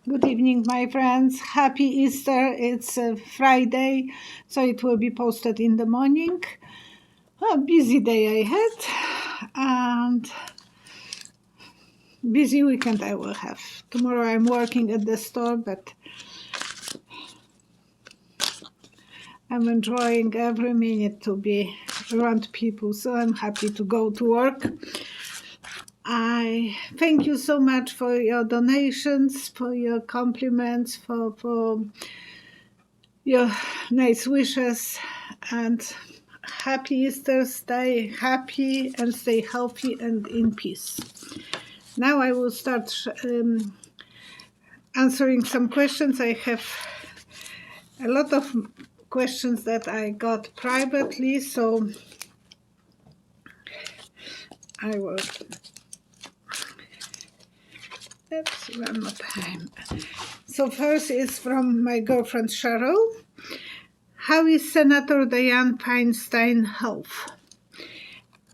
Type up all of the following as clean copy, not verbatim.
Good evening, my friends. Happy Easter. It's a Friday, so it will be posted in the morning. A busy day I had, and busy weekend I will have. Tomorrow I'm working at the store, but I'm enjoying every minute to be around people, so I'm happy to go to work. I thank you so much for your donations, for your compliments, for your nice wishes, and happy Easter. Stay happy and stay healthy and in peace. Now I will start answering some questions. I have a lot of questions that I got privately, so I will. Let's one more time. So first is from my girlfriend Cheryl. How is Senator Dianne Feinstein health?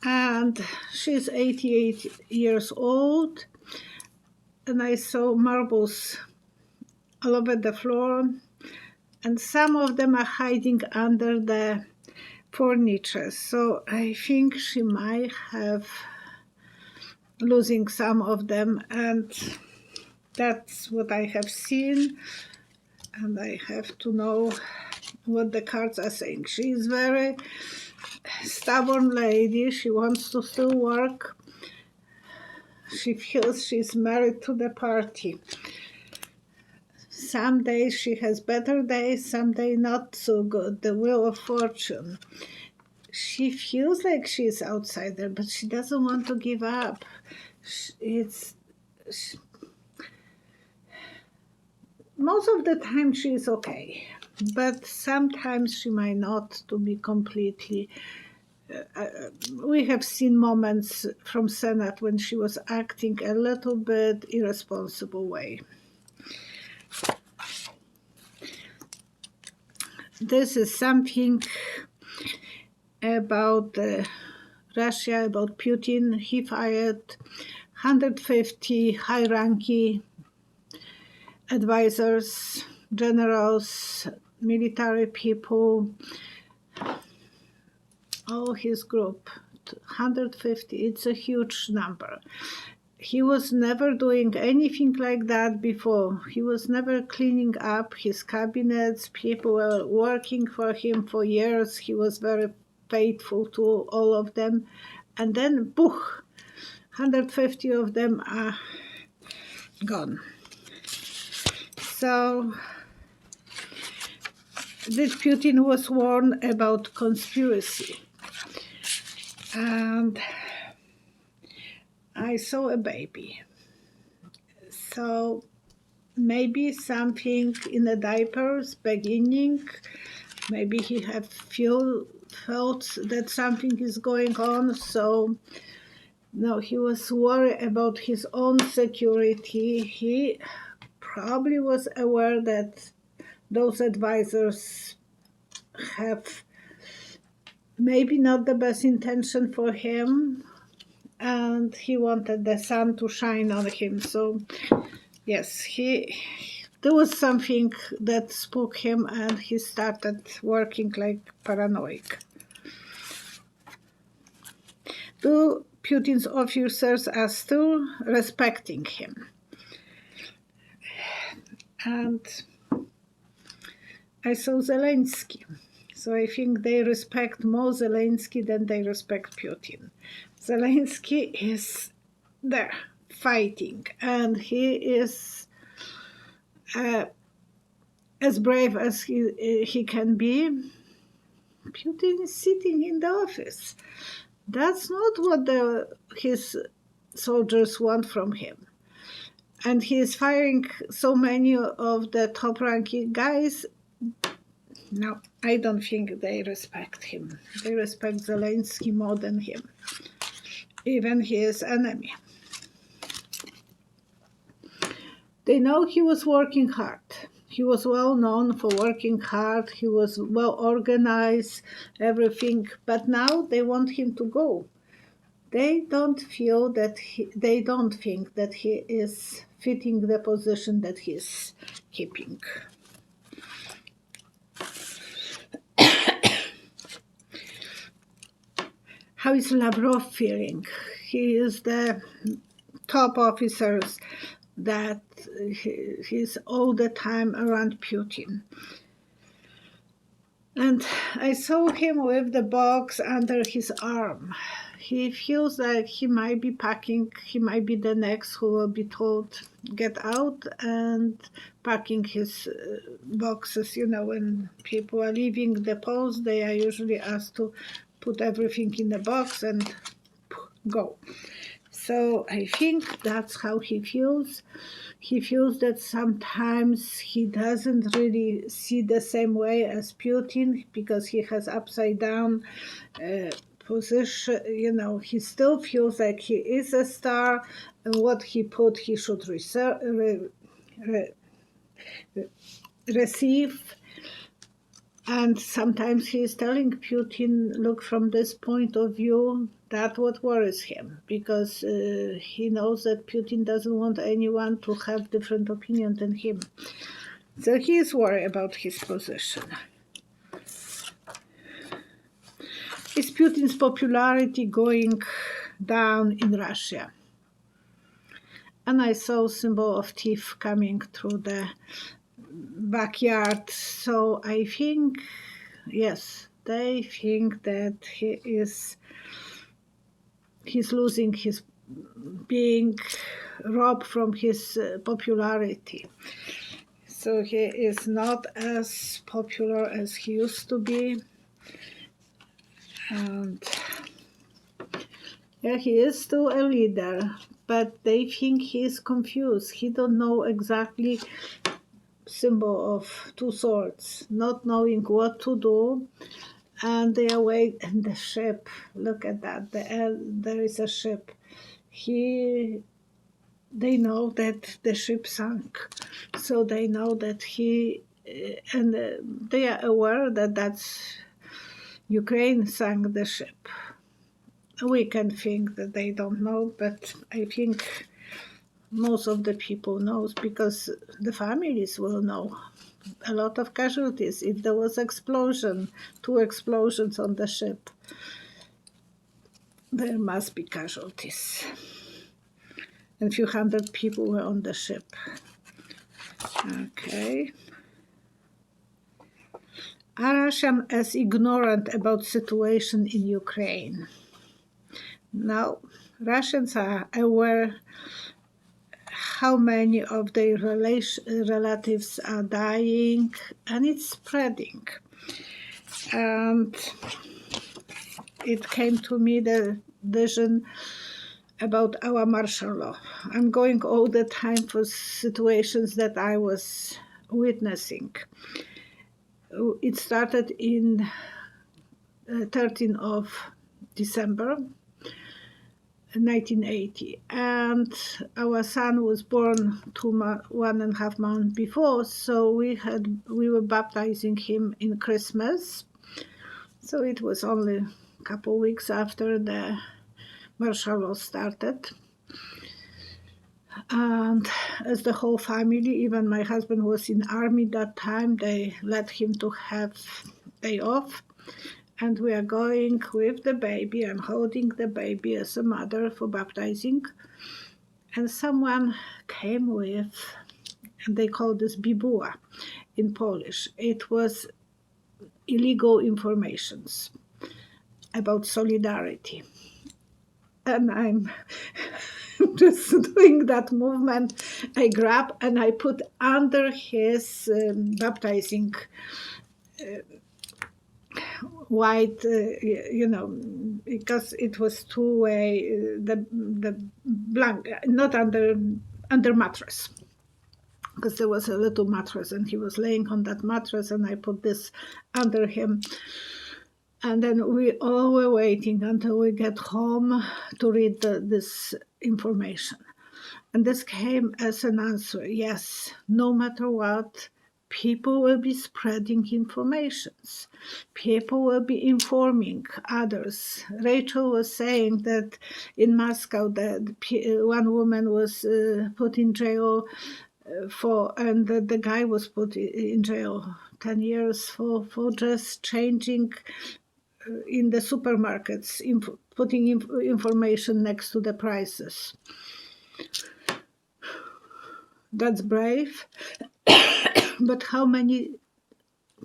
And she's 88 years old, and I saw marbles all over the floor, and some of them are hiding under the furniture, so I think she might have losing some of them, and that's what I have seen, and I have to know what the cards are saying. She is very stubborn lady. She wants to still work. She feels she's married to the party. Some days she has better days, some days not so good. The wheel of fortune. She feels like she's outsider, but she doesn't want to give up. Most of the time she is okay, but sometimes she might not to be completely. We have seen moments from Senate when she was acting a little bit irresponsible way. This is something about Russia, about Putin. He fired 150 high-ranking advisors, generals, military people, all his group. 150, it's a huge number. He was never doing anything like that before. He was never cleaning up his cabinets. People were working for him for years. He was very faithful to all of them. And then, poof, 150 of them are gone. So, this Putin was warned about conspiracy. And I saw a baby. So maybe something in the diapers beginning. Maybe he had felt that something is going on. So no, he was worried about his own security. He probably was aware that those advisors have maybe not the best intention for him, and he wanted the sun to shine on him. So yes, there was something that spoke him, and he started working like paranoid. Do Putin's officers are still respecting him? And I saw Zelensky. So I think they respect more Zelensky than they respect Putin. Zelensky is there fighting, and he is as brave as he can be. Putin is sitting in the office. That's not what his soldiers want from him. And he is firing so many of the top-ranking guys. No, I don't think they respect him. They respect Zelensky more than him, even his enemy. They know he was working hard. He was well known for working hard. He was well organized, everything. But now they want him to go. They don't feel that they don't think that he is fitting the position that he's keeping. How is Lavrov feeling? He is the top officers that he's all the time around Putin. And I saw him with the box under his arm. He feels like he might be packing, he might be the next who will be told, get out, and packing his boxes. You know, when people are leaving the post, they are usually asked to put everything in the box and go. So I think that's how he feels. He feels that sometimes he doesn't really see the same way as Putin because he has upside down position. You know, he still feels like he is a star, and what he put, he should receive. And sometimes he is telling Putin, look, from this point of view, that's what worries him, because he knows that Putin doesn't want anyone to have different opinion than him. So he is worried about his position. Is Putin's popularity going down in Russia? And I saw symbol of teeth coming through the backyard. So I think, yes, they think that he's losing his, being robbed from his popularity. So he is not as popular as he used to be. And yeah, he is still a leader, but they think he is confused. He don't know exactly symbol of two swords, not knowing what to do. And they are waiting. The ship, look at that, there is a ship. They know that the ship sank, so they know that they are aware that that's Ukraine sank the ship. We can think that they don't know, but I think most of the people knows, because the families will know. A lot of casualties. If there was explosion, 2 explosions on the ship, there must be casualties. And a few hundred people were on the ship. Okay. Are Russians as ignorant about situation in Ukraine? Now, Russians are aware how many of their relatives are dying, and it's spreading. And it came to me the vision about our martial law. I'm going all the time for situations that I was witnessing. It started in 13th of December 1980, and our son was born 1.5 months before, so we were baptizing him in Christmas. So it was only a couple of weeks after the martial law started. And as the whole family, even my husband was in army that time, they let him to have day off. And we are going with the baby. I'm holding the baby as a mother for baptizing. And someone came with, and they call this bibuła in Polish. It was illegal informations about solidarity. And I'm just doing that movement. I grab and I put under his baptizing white, because it was two-way, the blanket, not under mattress, because there was a little mattress and he was laying on that mattress, and I put this under him. And then we all were waiting until we get home to read this information. And this came as an answer: yes, no matter what, people will be spreading informations. People will be informing others. Rachel was saying that in Moscow that one woman was put in jail and the guy was put in jail 10 years for just changing in the supermarkets, putting information next to the prices. That's brave. But how many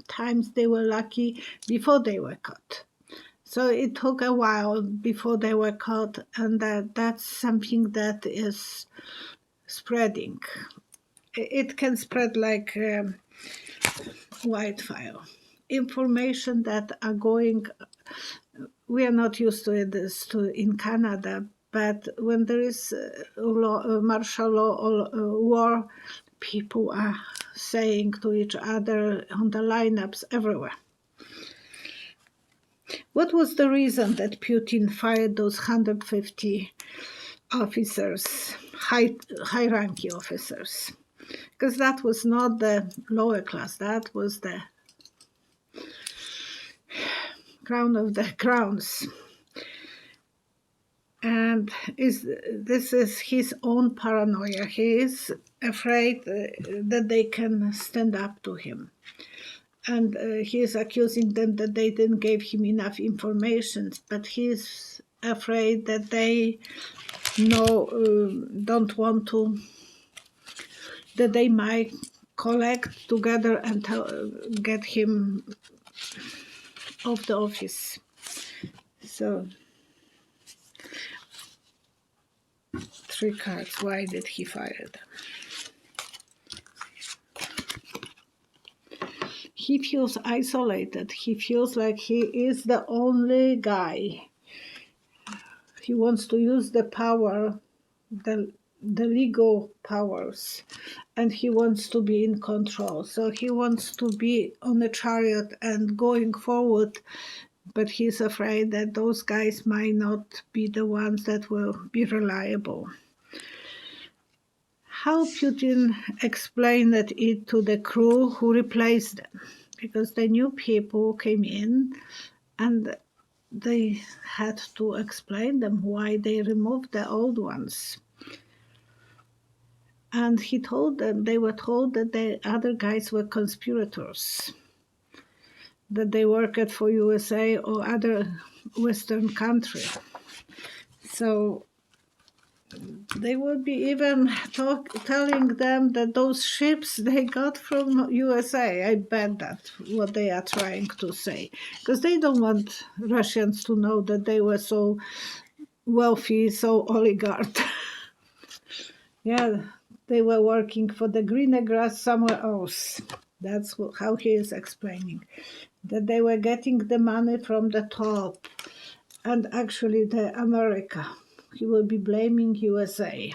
times they were lucky before they were caught? So it took a while before they were caught, and that's something that is spreading. It can spread like wildfire. Information that are going, we are not used to this in Canada, but when there is martial law or war, people are saying to each other on the lineups everywhere. What was the reason that Putin fired those 150 officers, high-ranking officers? Because that was not the lower class, that was the crown of the crowns. And this is his own paranoia. He is afraid that they can stand up to him. And he is accusing them that they didn't give him enough information, but he is afraid that they don't want to, that they might collect together and get him off the office. So, 3 cards. Why did he fire them? He feels isolated. He feels like he is the only guy. He wants to use the power, the legal powers, and he wants to be in control. So he wants to be on a chariot and going forward, but he's afraid that those guys might not be the ones that will be reliable. How Putin explained it to the crew who replaced them, because the new people came in and they had to explain them why they removed the old ones. And he told them, they were told that the other guys were conspirators, that they worked for USA or other Western country. So they would be even telling them that those ships they got from USA. I bet that's what they are trying to say. Because they don't want Russians to know that they were so wealthy, so oligarch. Yeah, they were working for the greener grass somewhere else. That's how he is explaining. That they were getting the money from the top. And actually the America. He will be blaming USA.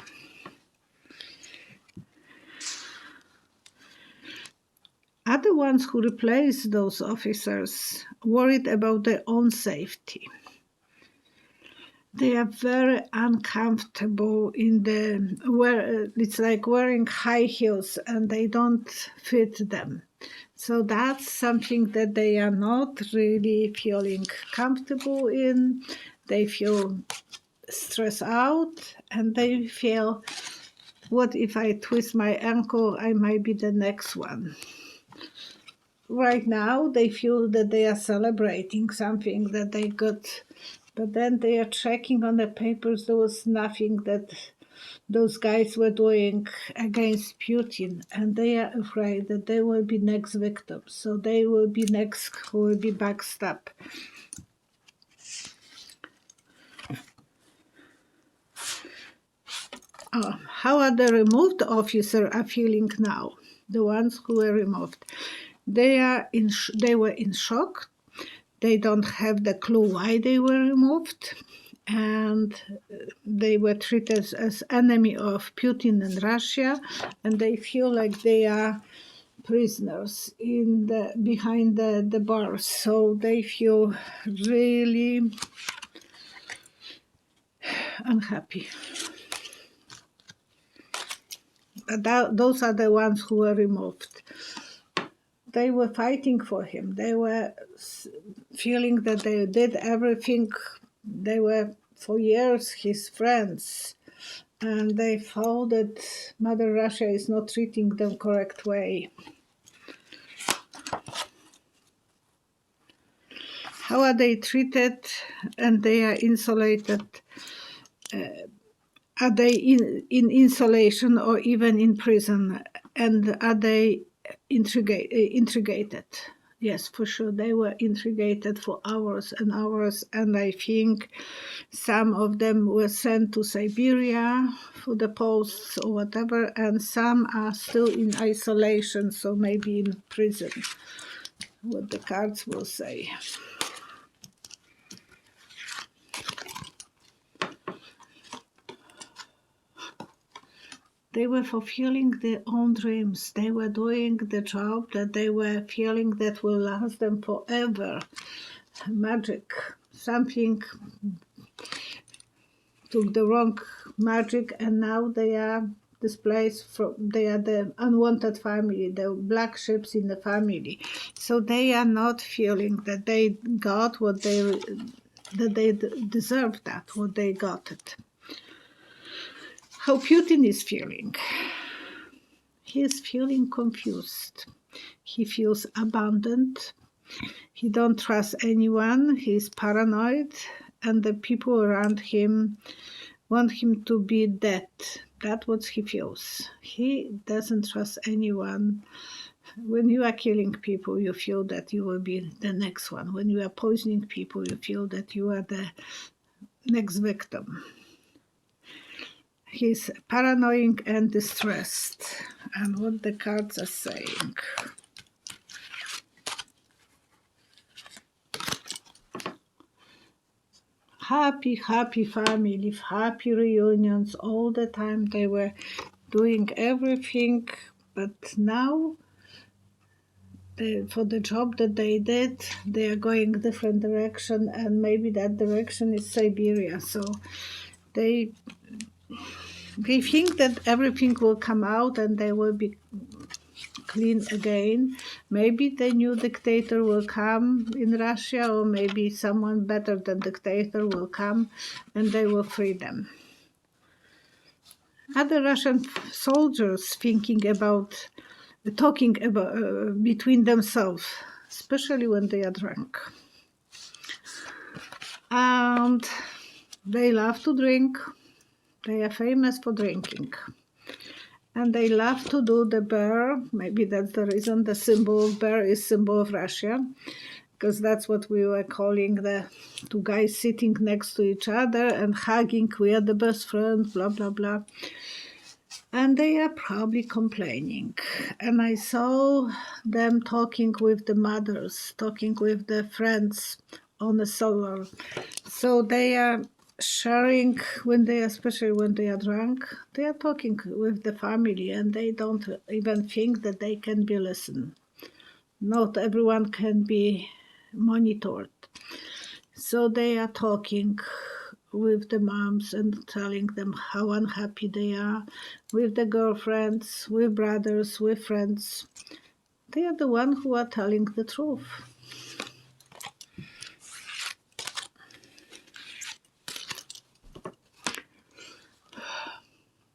Other ones who replaced those officers worried about their own safety. They are very uncomfortable it's like wearing high heels and they don't fit them. So that's something that they are not really feeling comfortable in. They feel stressed out and they feel, what if I twist my ankle, I might be the next one. Right now they feel that they are celebrating something that they got, but then they are checking on the papers. There was nothing that those guys were doing against Putin, and they are afraid that they will be next victims. So they will be next who will be backstabbed. How are the removed officers are feeling now? The ones who were removed, they were in shock. They don't have the clue why they were removed, and they were treated as enemy of Putin and Russia, and they feel like they are prisoners behind the bars. So they feel really unhappy. Those are the ones who were removed. they were fighting for him. They were feeling that they did everything. They were for years his friends, and they thought that Mother Russia is not treating them correct way. How are they treated? And they are insulated. Are they in insulation or even in prison? And are they interrogated? Yes, for sure. They were interrogated for hours and hours, and I think some of them were sent to Siberia for the posts or whatever, and some are still in isolation, so maybe in prison, what the cards will say. They were fulfilling their own dreams. They were doing the job that they were feeling that will last them forever. Magic. Something took the wrong magic, and now they are displaced they are the unwanted family, the black ships in the family. So they are not feeling that they got what they deserved, that what they got it. How Putin is feeling. He is feeling confused. He feels abandoned. He don't trust anyone. He's paranoid, and the people around him want him to be dead. That's what he feels. He doesn't trust anyone. When you are killing people, you feel that you will be the next one. When you are poisoning people, you feel that you are the next victim. He's paranoid and distressed. And what the cards are saying. Happy family, happy reunions all the time. They were doing everything, but now for the job that they did, they are going different direction, and maybe that direction is Siberia. So they think that everything will come out and they will be clean again. Maybe the new dictator will come in Russia, or maybe someone better than dictator will come and they will free them. Other Russian soldiers talking about between themselves, especially when they are drunk. And they love to drink. They are famous for drinking. And they love to do the bear. Maybe that's the reason the symbol of bear is symbol of Russia, because that's what we were calling the two guys sitting next to each other and hugging. We are the best friends, blah, blah, blah. And they are probably complaining. And I saw them talking with the mothers, talking with the friends on the solar. So they are sharing, especially when they are drunk, they are talking with the family, and they don't even think that they can be listened. Not everyone can be monitored. So they are talking with the moms and telling them how unhappy they are, with the girlfriends, with brothers, with friends. They are the ones who are telling the truth.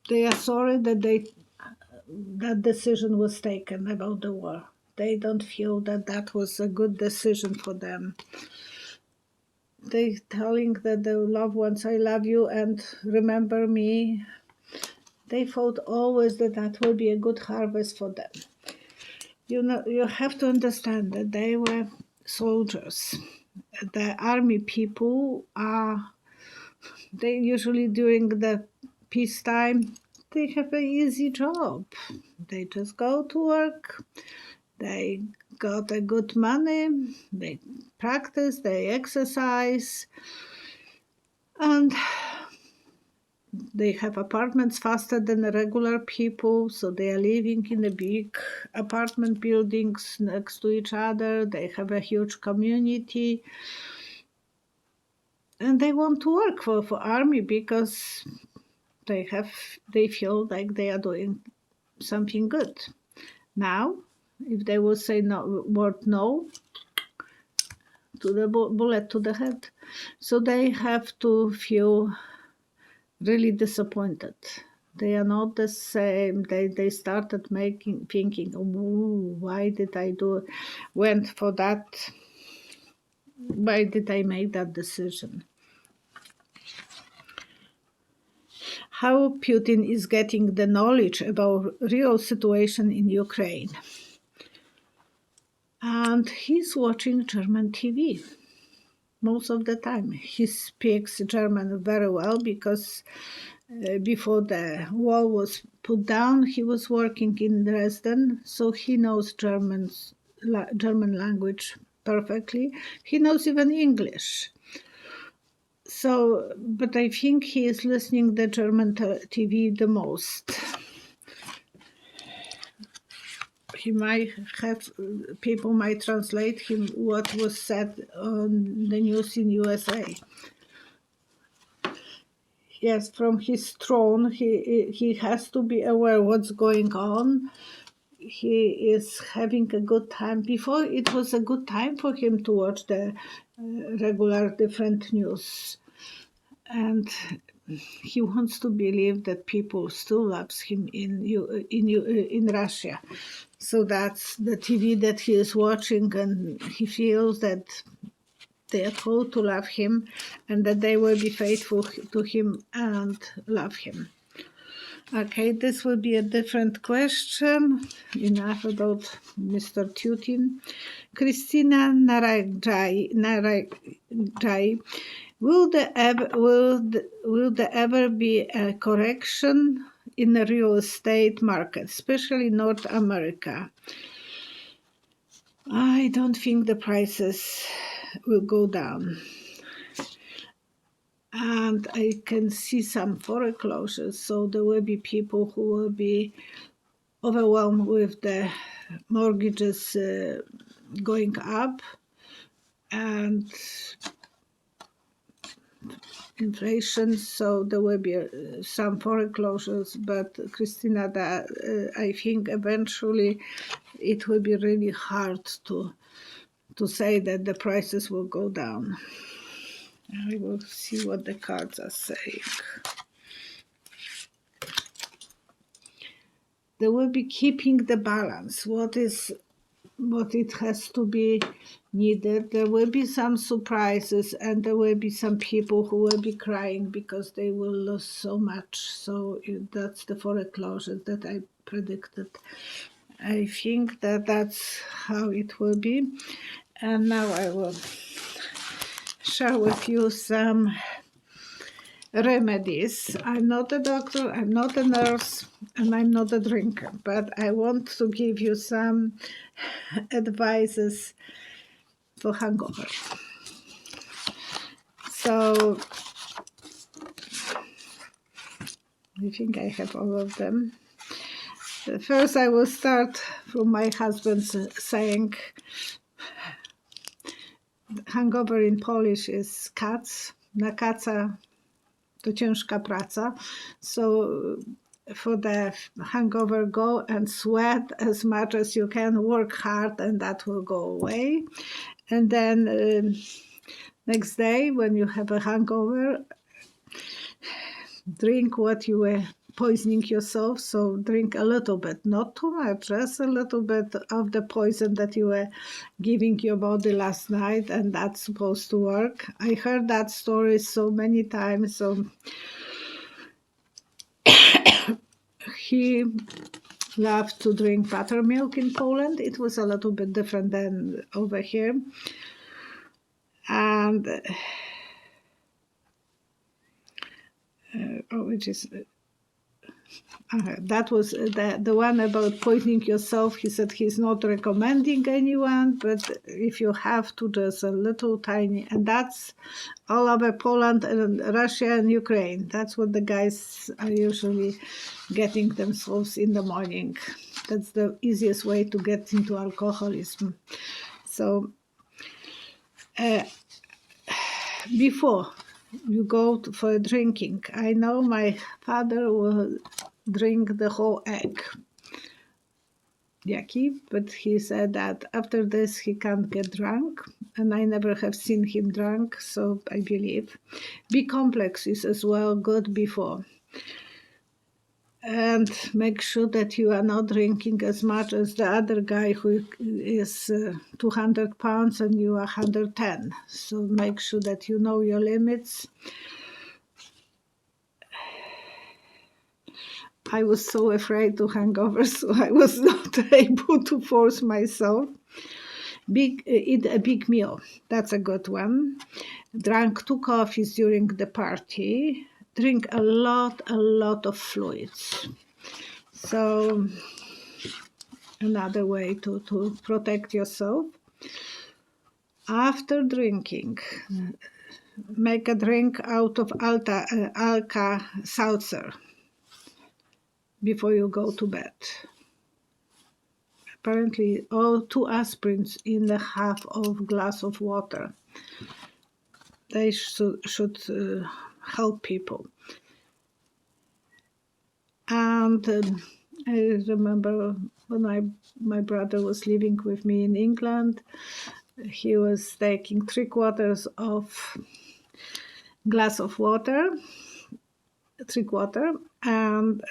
They are sorry that decision was taken about the war. They don't feel that was a good decision for them. They telling that the loved ones, I love you and remember me. They thought always that will be a good harvest for them. You have to understand that they were soldiers. The army people they usually during the peacetime, they have an easy job. They just go to work. They got a good money. They practice. They exercise. And they have apartments faster than the regular people, so they are living in the big apartment buildings next to each other. They have a huge community. And they want to work for army because they feel like they are doing something good. Now If they will say no word no to the bullet to the head, so they have to feel really disappointed. They are not the same. They started thinking, oh, why did I went for that? Why did I make that decision? How Putin is getting the knowledge about real situation in Ukraine. And he's watching German TV most of the time. He speaks German very well because before the wall was put down, he was working in Dresden, so he knows German language perfectly. He knows even English. So, but I think he is listening the German TV the most. He might have, people might translate him what was said on the news in USA. Yes, from his throne, he has to be aware what's going on. He is having a good time. Before, it was a good time for him to watch the regular different news. And he wants to believe that people still loves him in Russia. So that's the TV that he is watching, and he feels that they are told to love him and that they will be faithful to him and love him. Okay, this will be a different question. Enough about Mr. Putin. Christina Narajai, will there ever be a correction in the real estate market, especially North America? I don't think the prices will go down. And I can see some foreclosures, so there will be people who will be overwhelmed with the mortgages going up and inflation, so there will be some foreclosures. But Christina, I think eventually it will be really hard to say that the prices will go down. I will see what the cards are saying. They will be keeping the balance. What it has to be needed. There will be some surprises, and there will be some people who will be crying because they will lose so much. So that's the foreclosure that I predicted. I think that's how it will be. And now I will share with you some remedies. I'm not a doctor, I'm not a nurse, and I'm not a drinker, but I want to give you some advices for hangover. So I think I have all of them. First, I will start from my husband's saying. Hangover in Polish is kac. Na kaca to ciężka praca. So for the hangover, go and sweat as much as you can, work hard, and that will go away. And then next day, when you have a hangover, drink what you were poisoning yourself. So drink a little bit, not too much, just a little bit of the poison that you were giving your body last night, and that's supposed to work. I heard that story so many times. So he loved to drink buttermilk in Poland. It was a little bit different than over here. And that was the one about poisoning yourself. He said he's not recommending anyone, but if you have to, just a little tiny, and that's all over Poland and Russia and Ukraine. That's what the guys are usually getting themselves in the morning. That's the easiest way to get into alcoholism. So before you go for drinking, I know my father will drink the whole egg. yucky, but he said that after this he can't get drunk, and I never have seen him drunk, so I believe. B complex is as well good before. And make sure that you are not drinking as much as the other guy who is 200 pounds and you are 110. So make sure that you know your limits. I was so afraid to hangover, so I was not able to force myself. Eat a big meal. That's a good one. Drank 2 coffees during the party. Drink a lot of fluids. So another way to protect yourself. After drinking, make a drink out of Alka-Seltzer before you go to bed. Apparently, 2 aspirins in a half of glass of water. They should help people. And I remember when my brother was living with me in England, he was taking 3/4 of glass of water, 3/4, and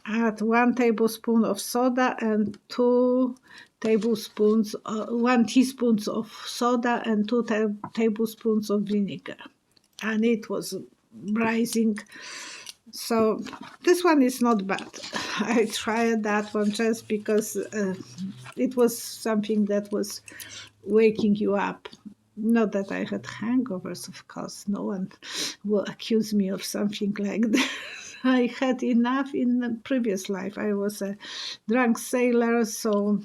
add 1 tablespoon of soda and 1 teaspoon of soda and 2 tablespoons of vinegar. And it was rising. So this one is not bad. I tried that one just because it was something that was waking you up. Not that I had hangovers, of course. No one will accuse me of something like that. I had enough in the previous life. I was a drunk sailor, so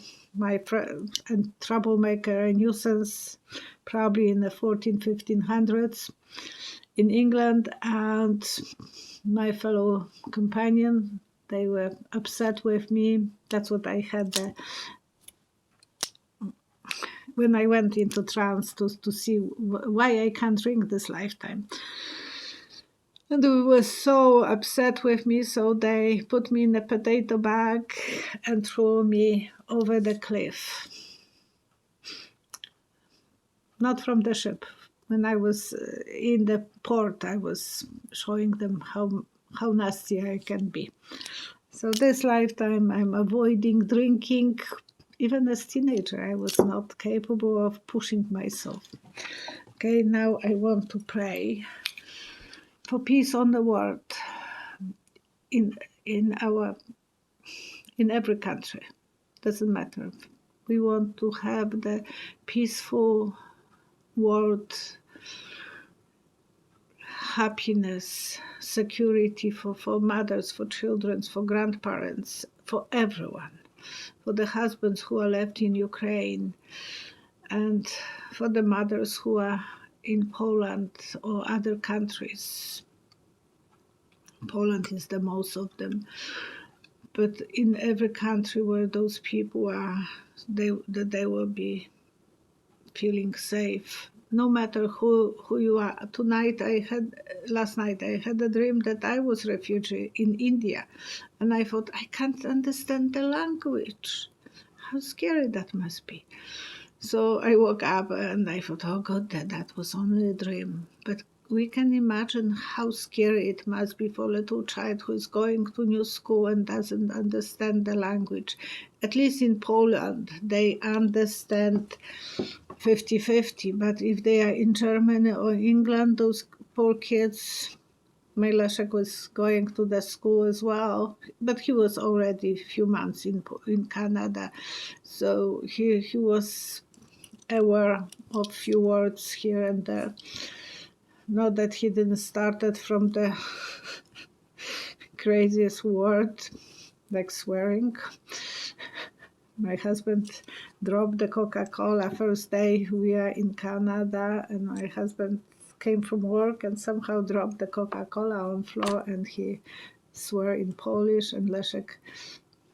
and troublemaker, a nuisance, probably in the 1500s in England, and my fellow companion, they were upset with me. That's what I had when I went into trance to see why I can't drink this lifetime. And they were so upset with me, so they put me in a potato bag and threw me over the cliff. Not from the ship. When I was in the port, I was showing them how nasty I can be. So this lifetime, I'm avoiding drinking. Even as teenager, I was not capable of pushing myself. Okay, now I want to pray for peace on the world, in every country. Doesn't matter. We want to have the peaceful world, happiness, security for mothers, for children, for grandparents, for everyone, for the husbands who are left in Ukraine, and for the mothers who are in Poland or other countries. Poland is the most of them. But in every country where those people are, they will be feeling safe. No matter who you are. Last night I had a dream that I was refugee in India. And I thought, I can't understand the language. How scary that must be. So I woke up and I thought, oh God, that was only a dream. But we can imagine how scary it must be for a little child who is going to new school and doesn't understand the language. At least in Poland, they understand 50-50. But if they are in Germany or England, those poor kids, my Leszek was going to the school as well, but he was already a few months in Canada. So he was aware of few words here and there. Not that he didn't start it from the craziest word, like swearing. My husband dropped the Coca-Cola first day we are in Canada, and my husband came from work and somehow dropped the Coca-Cola on the floor, and he swore in Polish, and Leszek,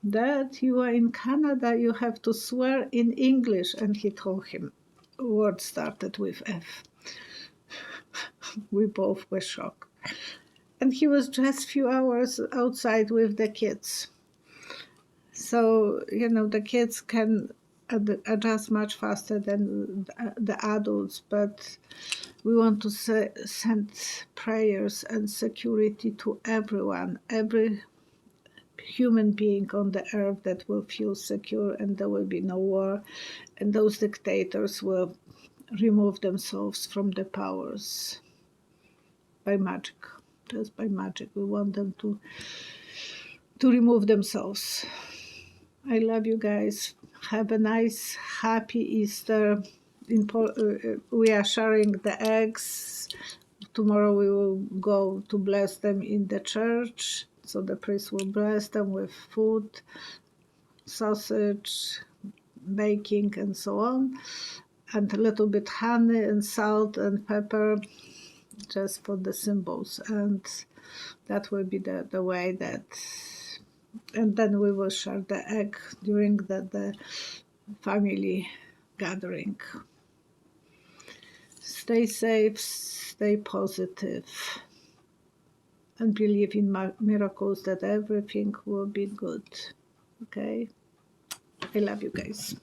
Dad, you are in Canada, you have to swear in English. And he told him, word started with F. We both were shocked. And he was just a few hours outside with the kids. So, the kids can adjust much faster than the adults, but we want to send prayers and security to everyone, every human being on the earth that will feel secure, and there will be no war, and those dictators will remove themselves from the powers by magic. Just by magic. We want them to remove themselves. I love you guys. Have a nice, happy Easter. We are sharing the eggs. Tomorrow we will go to bless them in the church. So the priest will bless them with food, sausage, baking, and so on. And a little bit honey and salt and pepper, just for the symbols. And that will be the way that... And then we will share the egg during the family gathering. Stay safe, stay positive, and believe in miracles, that everything will be good. Okay? I love you guys.